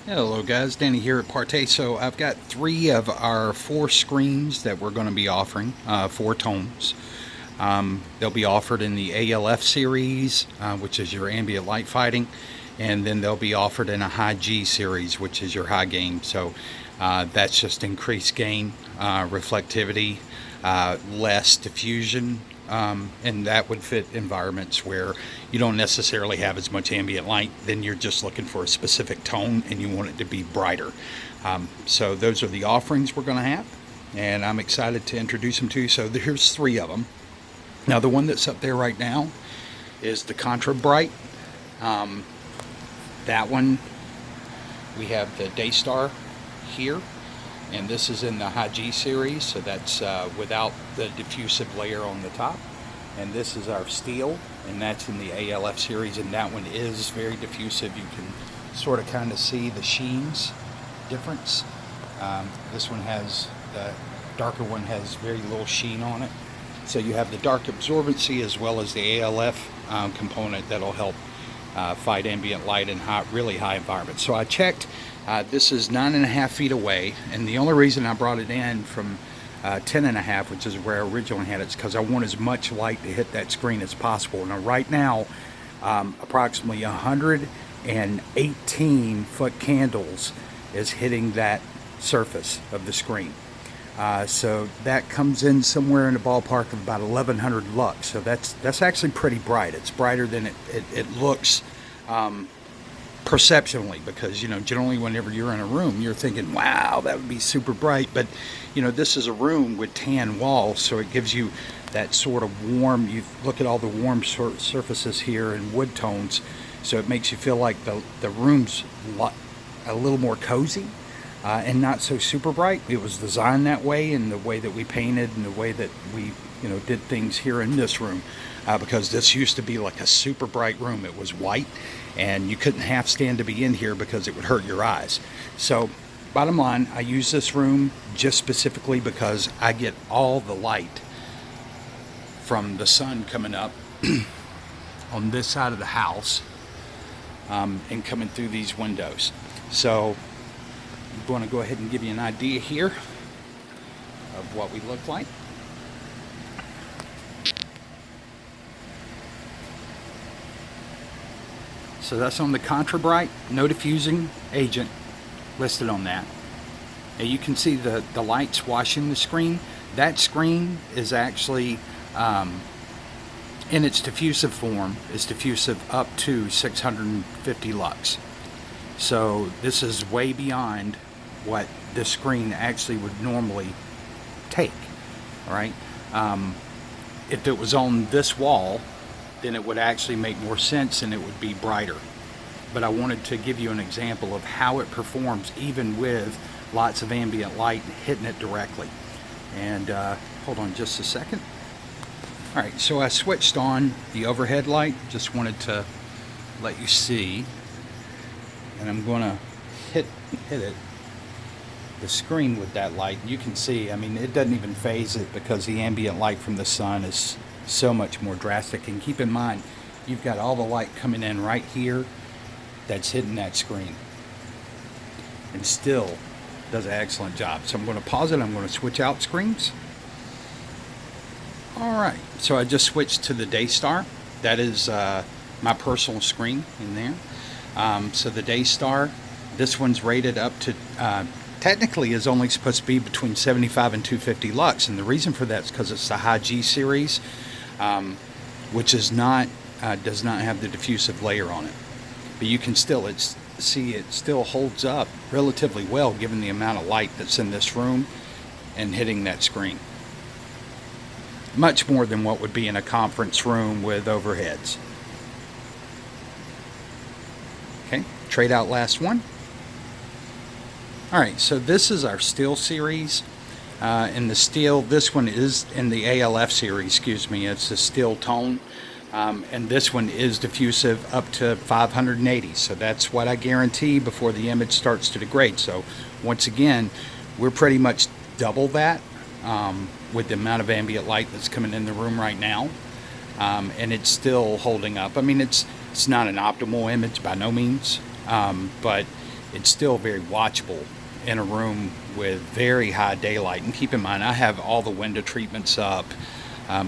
Hello guys, Danny here at ParTay. So I've got 3 of our 4 screens that we're going to be offering, 4 tones. They'll be offered in the ALF series, which is your ambient light fighting, and then they'll be offered in a high G series, which is your high gain. So that's just increased gain, reflectivity, less diffusion, and that would fit environments where you don't necessarily have as much ambient light. Then you're just looking for a specific tone and you want it to be brighter. So those are the offerings we're going to have, and I'm excited to introduce them to you. So here's 3 of them. Now the one that's up there right now is the Contra Bright. That one, we have the Daystar here, and this is in the high G series, so that's without the diffusive layer on the top. And this is our Steel, and that's in the ALF series, and that one is very diffusive. You can sort of kind of see the sheens difference. This one has, the darker one has very little sheen on it. So you have the dark absorbency as well as the ALF component that'll help fight ambient light in really high environments. So I checked. This is 9.5 feet away, and the only reason I brought it in from 10.5, which is where I originally had it, is because I want as much light to hit that screen as possible. Now right now, approximately 118 foot candles is hitting that surface of the screen. So that comes in somewhere in the ballpark of about 1100 lux. So that's actually pretty bright. It's brighter than it looks perceptionally, because generally whenever you're in a room you're thinking, wow, that would be super bright, but this is a room with tan walls, so it gives you that sort of warm, you look at all the warm surfaces here and wood tones, so it makes you feel like the room's a little more cozy. And not so super bright. It was designed that way, in the way that we painted and the way that we did things here in this room, because this used to be like a super bright room. It was white and you couldn't half stand to be in here because it would hurt your eyes. So bottom line, I use this room just specifically because I get all the light from the sun coming up on this side of the house, and coming through these windows. So I'm going to go ahead and give you an idea here of what we look like. So that's on the Contra Bright, no diffusing agent listed on that. And you can see the lights washing the screen. That screen is actually, in its diffusive form, is diffusive up to 650 lux. So this is way beyond what this screen actually would normally take. All right. If it was on this wall, then it would actually make more sense and it would be brighter. But I wanted to give you an example of how it performs even with lots of ambient light hitting it directly. And hold on just a second. All right, so I switched on the overhead light. Just wanted to let you see. And I'm going to hit it, the screen, with that light. You can see, I mean, it doesn't even phase it because the ambient light from the sun is so much more drastic. And keep in mind, you've got all the light coming in right here that's hitting that screen, and still does an excellent job. So I'm going to pause it. I'm going to switch out screens. All right, so I just switched to the Daystar. That is my personal screen in there. So the Daystar, this one's rated up to, technically is only supposed to be between 75 and 250 lux. And the reason for that is because it's the high G series, which is not, does not have the diffusive layer on it. But you can still, it still holds up relatively well given the amount of light that's in this room and hitting that screen. Much more than what would be in a conference room with overheads. Okay, trade out last one. Alright, so this is our Steel series. In the Steel, this one is in the ALF series, excuse me, it's the Steel tone. And this one is diffusive up to 580, so that's what I guarantee before the image starts to degrade. So once again, we're pretty much double that with the amount of ambient light that's coming in the room right now, and it's still holding up. I mean, it's not an optimal image by no means, but it's still very watchable in a room with very high daylight. And keep in mind, I have all the window treatments up,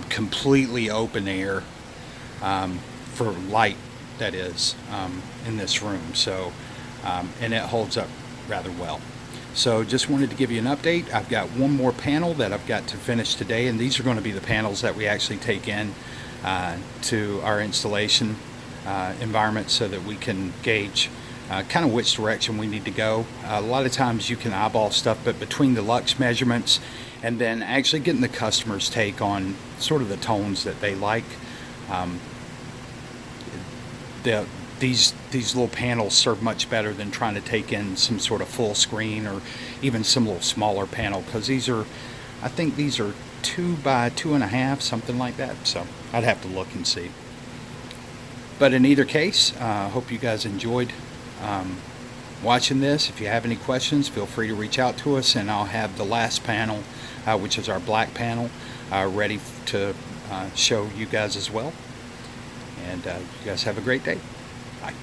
completely open air, for light, that is, in this room. So and it holds up rather well. So just wanted to give you an update. I've got one more panel that I've got to finish today, and these are going to be the panels that we actually take in to our installation environment, so that we can gauge kind of which direction we need to go. A lot of times you can eyeball stuff, but between the lux measurements and then actually getting the customer's take on sort of the tones that they like, these little panels serve much better than trying to take in some sort of full screen or even some little smaller panel, because these are, I think these are 2 by 2.5, something like that. So I'd have to look and see. But in either case, I hope you guys enjoyed watching this. If you have any questions, feel free to reach out to us, and I'll have the last panel, which is our black panel, ready to show you guys as well. And you guys have a great day. Bye.